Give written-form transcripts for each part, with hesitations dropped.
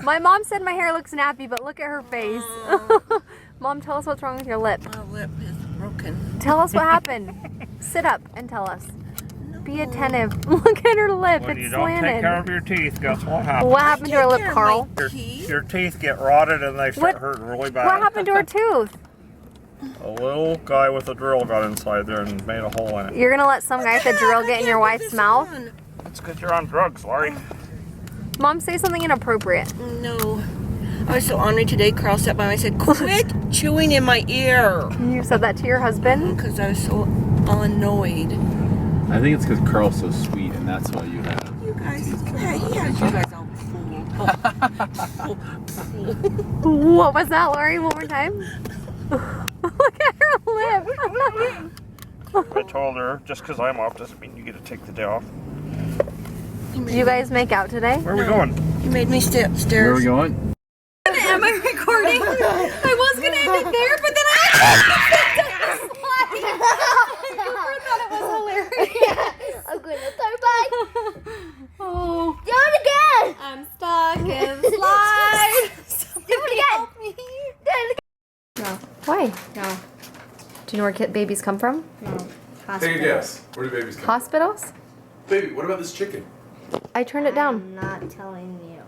My mom said my hair looks nappy, but look at her face. Mom, tell us what's wrong with your lip. My lip is broken. Tell us what happened. Sit up and tell us. Be attentive. Look at her lip. When it's you don't slanted. take care of your teeth, guess what happens? What happened to her lip, Carl? Your teeth get rotted and they start What- hurting really bad. What happened to her tooth? A little guy with a drill got inside there and made a hole in it. You're gonna let some guy with a drill get in your wife's mouth? That's because you're on drugs, Laurie. Mom, say something inappropriate. No. I was so ornery today. Carl sat by me and said, quit chewing in my ear. You said that to your husband? Because I was so annoyed. I think it's because Carl's so sweet, and that's why you have. You guys, yeah, he has you guys all fooled. What was that, Lori? One more time? Look at her lip. I told her, just because I'm off doesn't mean you get to take the day off. Did you guys make out today? Where are we going? He made me stay upstairs. Where are we going? Am I recording? I was gonna end it there, but then I Cooper thought it was hilarious. I'm going to throw back. Oh, Do it again. I'm stuck in the slide. Do it again. Do it No. Why? No. Do you know where babies come from? No. Take a guess. Where do babies come Hospitals? Baby, what about this chicken? I turned it down. I'm not telling you.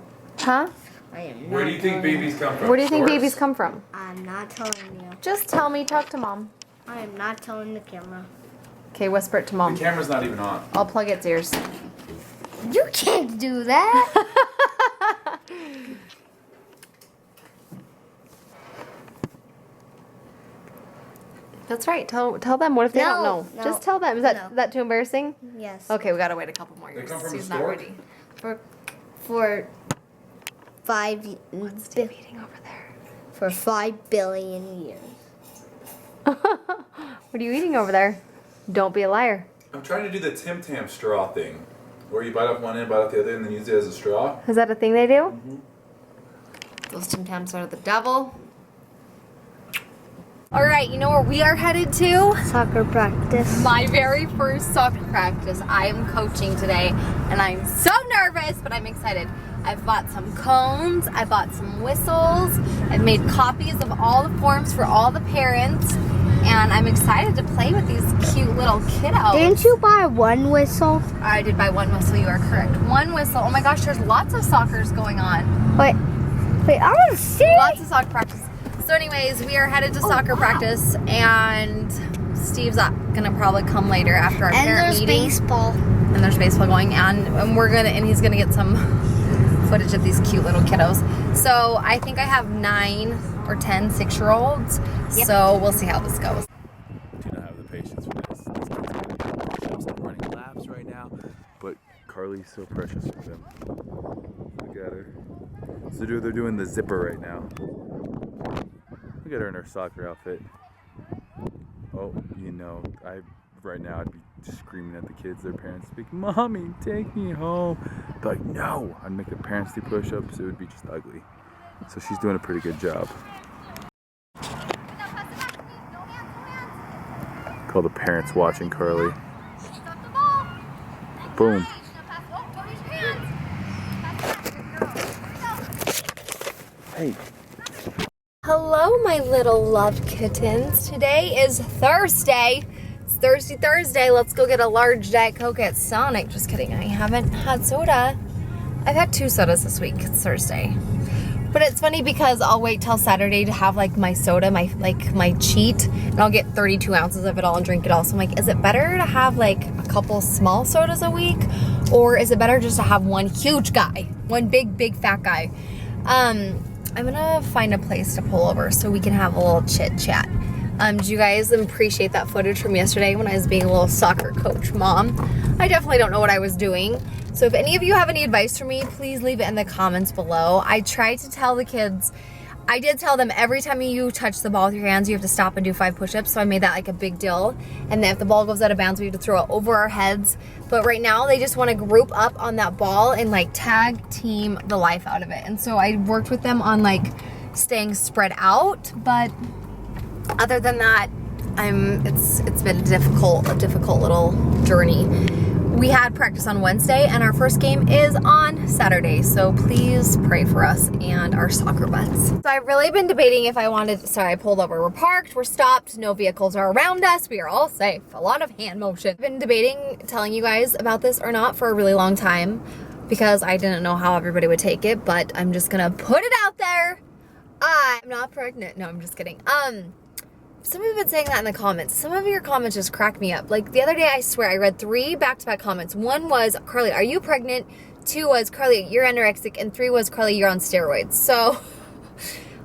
Huh? I am not Where do you think telling babies come from? Where do you think Stores? babies come from? I'm not telling you. Just tell me. Talk to Mom. I am not telling the camera. Okay, whisper it to Mom. The camera's not even on. I'll plug its ears. You can't do that. That's right. Tell them. What if they don't No, know? no, Just tell them. Is no. that too embarrassing? Yes. Okay, we gotta wait a couple more They years. come from Sue's the not stork? ready. For 5 Steve eating over there. for 5 billion years. What are you eating over there? Don't be a liar. I'm trying to do the Tim Tam straw thing, where you bite off one end, bite off the other, and then use it as a straw. Is that a thing they do? Those Tim Tams are the devil. All right, you know where we are headed to? Soccer practice. My very first soccer practice. I am coaching today, and I'm so nervous, but I'm excited. I've bought some cones, I bought some whistles, I've made copies of all the forms for all the parents, and I'm excited to play with these cute little kiddos. Didn't you buy one whistle? I did buy one whistle, you are correct. One whistle. Oh my gosh, there's lots of soccers going on. Wait, I want to see. Lots of soccer practice. So anyways, we are headed to soccer practice, and Steve's gonna probably come later after our And parent there's meeting. baseball. And there's baseball going on, and he's gonna get some footage of these cute little kiddos. So I think I have 9 or 10 6-year-olds. Yep. So we'll see how this goes. Do not have the patience for this. These kids are doing push-ups and running laps right now, but Carly's so precious for them. Look at her. So they're doing the zipper right now. Look at her in her soccer outfit. Oh, you know, right now I'd be screaming at the kids, their parents, like, "Mommy, take me home." But like, no, I'd make the parents do push-ups. It would be just ugly. So she's doing a pretty good job. Call the parents watching Carly. Boom. Hey. Hello, my little love kittens. Today is Thursday. It's Thirsty Thursday. Let's go get a large Diet Coke at Sonic. Just kidding. I haven't had soda. I've had 2 sodas this week. It's Thursday. But it's funny because I'll wait till Saturday to have like my soda, my cheat, and I'll get 32 ounces of it all and drink it all. So I'm like, is it better to have like a couple small sodas a week, or is it better just to have one huge guy, one big fat guy? I'm gonna find a place to pull over so we can have a little chit chat. Do you guys appreciate that footage from yesterday when I was being a little soccer coach mom? I definitely don't know what I was doing. So if any of you have any advice for me, please leave it in the comments below. I tried to tell the kids, I did tell them every time you touch the ball with your hands, you have to stop and do 5 push-ups. So I made that like a big deal. And then if the ball goes out of bounds, we have to throw it over our heads. But right now they just want to group up on that ball and like tag team the life out of it. And so I worked with them on like staying spread out. But other than that, it's been a difficult little journey. we had practice on Wednesday and our first game is on Saturday. So please pray for us and our soccer butts. So I've really been debating if I wanted, sorry, I pulled over. We're parked, we're stopped, no vehicles are around us. We are all safe. A lot of hand motion. I've been debating telling you guys about this or not for a really long time because I didn't know how everybody would take it, but I'm just gonna put it out there. I'm not pregnant. No, I'm just kidding. Some of you have been saying that in the comments. Some of your comments just crack me up. Like the other day, I swear, I read 3 back-to-back comments. 1 was, Carly, are you pregnant? 2 was, Carly, you're anorexic. And 3 was, Carly, you're on steroids. So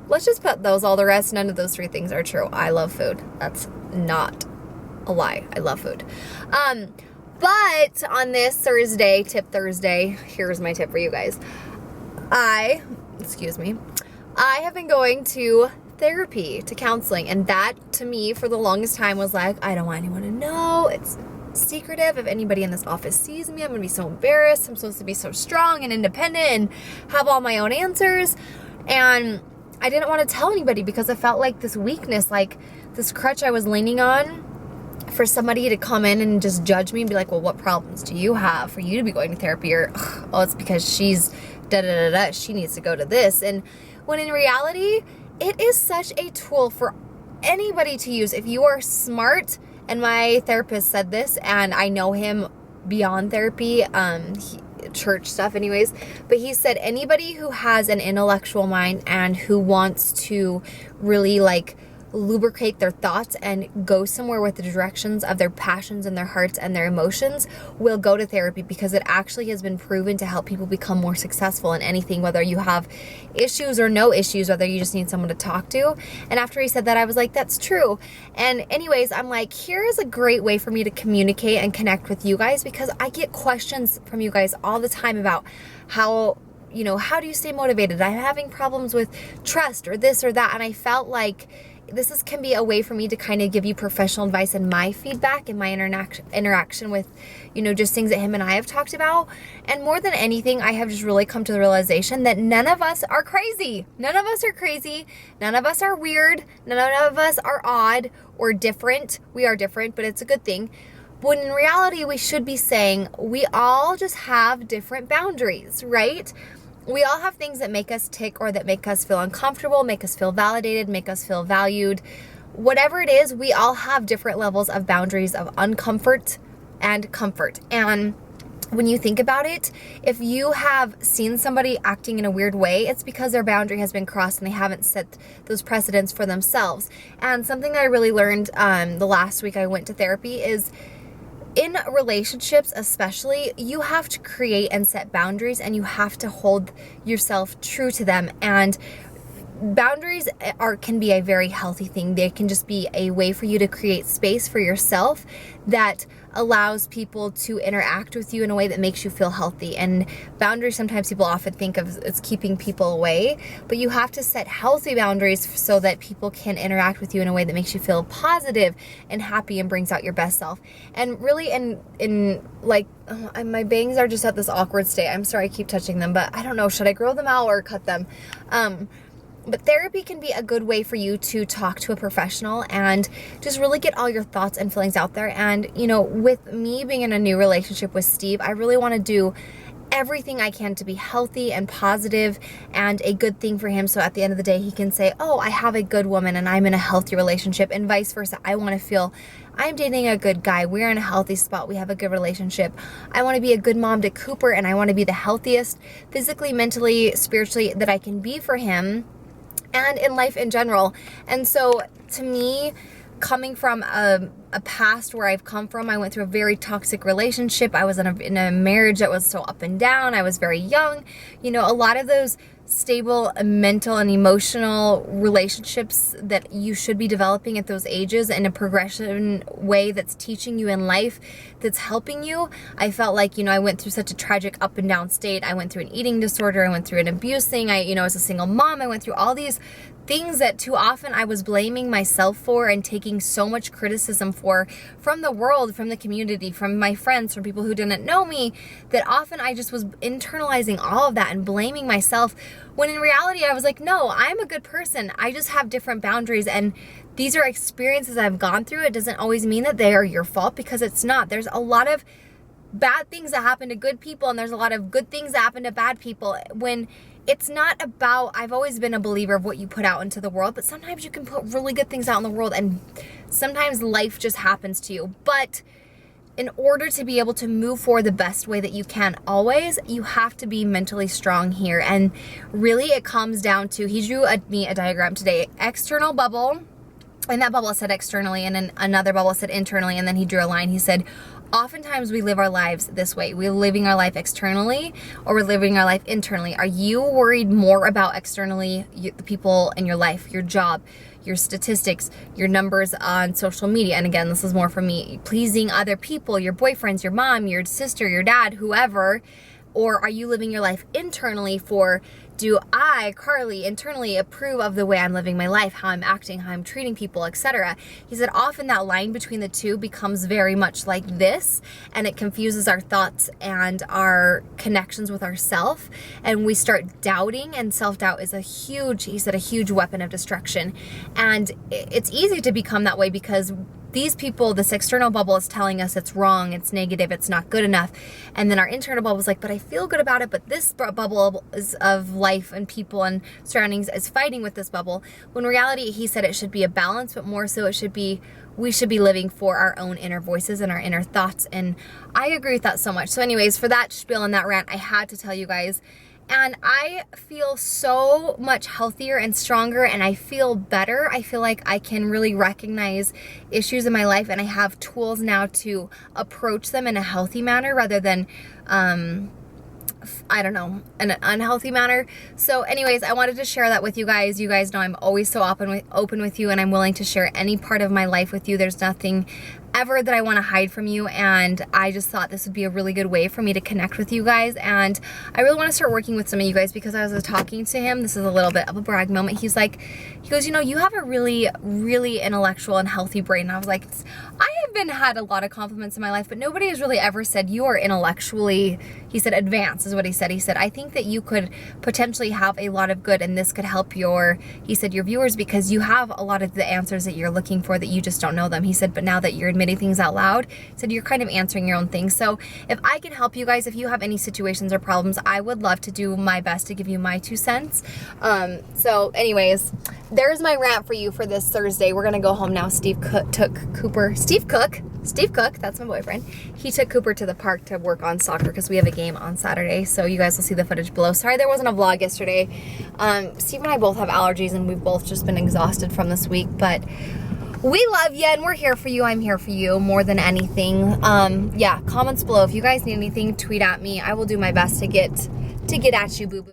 let's just put those all to rest. None of those 3 things are true. I love food. That's not a lie. I love food. But on this Thursday, Tip Thursday, here's my tip for you guys. I have been going to therapy, to counseling, and that to me for the longest time was like, I don't want anyone to know, it's secretive. If anybody in this office sees me, I'm gonna be so embarrassed. I'm supposed to be so strong and independent and have all my own answers, and I didn't want to tell anybody because I felt like this weakness, like this crutch I was leaning on for somebody to come in and just judge me and be like, well, what problems do you have for you to be going to therapy? Or, oh, it's because she's da-da-da-da, she needs to go to this. And when in reality, it is such a tool for anybody to use. If you are smart, and my therapist said this, and I know him beyond therapy, church stuff anyways, but he said anybody who has an intellectual mind and who wants to really like lubricate their thoughts and go somewhere with the directions of their passions and their hearts and their emotions will go to therapy, because it actually has been proven to help people become more successful in anything, whether you have issues or no issues, whether you just need someone to talk to. And after he said that, I was like, that's true. And anyways, I'm like, here is a great way for me to communicate and connect with you guys, because I get questions from you guys all the time about how, you know, how do you stay motivated? I'm having problems with trust or this or that. And I felt like can be a way for me to kind of give you professional advice and my feedback and my interaction with, you know, just things that him and I have talked about. And more than anything, I have just really come to the realization that none of us are crazy. None of us are crazy. None of us are weird. None of us are odd or different. We are different, but it's a good thing. When in reality, we should be saying we all just have different boundaries, right? We all have things that make us tick or that make us feel uncomfortable, make us feel validated, make us feel valued. Whatever it is, we all have different levels of boundaries of uncomfort and comfort. And when you think about it, if you have seen somebody acting in a weird way, it's because their boundary has been crossed and they haven't set those precedents for themselves. And something that I really learned the last week I went to therapy is, in relationships especially, you have to create and set boundaries, and you have to hold yourself true to them. And boundaries can be a very healthy thing. They can just be a way for you to create space for yourself that allows people to interact with you in a way that makes you feel healthy. And boundaries, sometimes people often think of as keeping people away, but you have to set healthy boundaries so that people can interact with you in a way that makes you feel positive and happy and brings out your best self. And really in like, my bangs are just at this awkward state. I'm sorry I keep touching them, but I don't know, should I grow them out or cut them? But therapy can be a good way for you to talk to a professional and just really get all your thoughts and feelings out there. And, you know, with me being in a new relationship with Steve, I really want to do everything I can to be healthy and positive and a good thing for him. So at the end of the day, he can say, oh, I have a good woman and I'm in a healthy relationship, and vice versa. I want to feel I'm dating a good guy. We're in a healthy spot. We have a good relationship. I want to be a good mom to Cooper, and I want to be the healthiest physically, mentally, spiritually that I can be for him, and in life in general. And so to me, coming from a past where I've come from, I went through a very toxic relationship. I was in a marriage that was so up and down. I was very young. You know, a lot of those stable mental and emotional relationships that you should be developing at those ages in a progression way that's teaching you in life, that's helping you. I felt like, you know, I went through such a tragic up and down state. I went through an eating disorder. I went through an abuse thing. As a single mom, I went through all these things that too often I was blaming myself for and taking so much criticism for from the world, from the community, from my friends, from people who didn't know me, that often I just was internalizing all of that and blaming myself, when in reality I was like, no, I'm a good person. I just have different boundaries, and these are experiences I've gone through. It doesn't always mean that they are your fault, because it's not. There's a lot of bad things that happen to good people, and there's a lot of good things that happen to bad people. When it's not about, I've always been a believer of what you put out into the world, but sometimes you can put really good things out in the world, and sometimes life just happens to you. But in order to be able to move forward the best way that you can always, you have to be mentally strong here. And really it comes down to, he drew me a diagram today, external bubble, and that bubble said externally, and then another bubble said internally, and then he drew a line. He said, oftentimes we live our lives this way. We're living our life externally, or we're living our life internally. Are you worried more about externally, the people in your life, your job, your statistics, your numbers on social media? And again, this is more for me, pleasing other people, your boyfriends, your mom, your sister, your dad, whoever. Or are you living your life internally for, do I, Carly, internally approve of the way I'm living my life, how I'm acting, how I'm treating people, etc.? He said often that line between the two becomes very much like this, and it confuses our thoughts and our connections with ourself, and we start doubting, and self-doubt is he said, a huge weapon of destruction. And it's easy to become that way because these people, this external bubble is telling us it's wrong, it's negative, it's not good enough. And then our internal bubble is like, but I feel good about it. But this bubble is of life and people and surroundings is fighting with this bubble. When in reality, he said it should be a balance, but more so we should be living for our own inner voices and our inner thoughts. And I agree with that so much. So anyways, for that spiel and that rant, I had to tell you guys. And I feel so much healthier and stronger, and I feel better. I feel like I can really recognize issues in my life, and I have tools now to approach them in a healthy manner rather than, I don't know, an unhealthy manner. So anyways, I wanted to share that with you guys. You guys know I'm always so open with you, and I'm willing to share any part of my life with you. There's nothing ever that I want to hide from you, and I just thought this would be a really good way for me to connect with you guys. And I really want to start working with some of you guys, because I was talking to him, this is a little bit of a brag moment, he goes, you know, you have a really, really intellectual and healthy brain. And I was like, I have had a lot of compliments in my life, but nobody has really ever said you are intellectually, he said, advanced is what he said. He said, I think that you could potentially have a lot of good, and this could help your viewers, because you have a lot of the answers that you're looking for, that you just don't know them. He said, but now that you're admitting things out loud, he said, you're kind of answering your own things. So if I can help you guys, if you have any situations or problems, I would love to do my best to give you my 2 cents. So anyways, there's my rant for you for this Thursday. We're gonna go home now. Steve Cook, that's my boyfriend. He took Cooper to the park to work on soccer because we have a game on Saturday. So you guys will see the footage below. Sorry there wasn't a vlog yesterday. Steve and I both have allergies, and we've both just been exhausted from this week, but we love you, and we're here for you. I'm here for you more than anything. Yeah, comments below. If you guys need anything, tweet at me. I will do my best to get at you, boo-boo.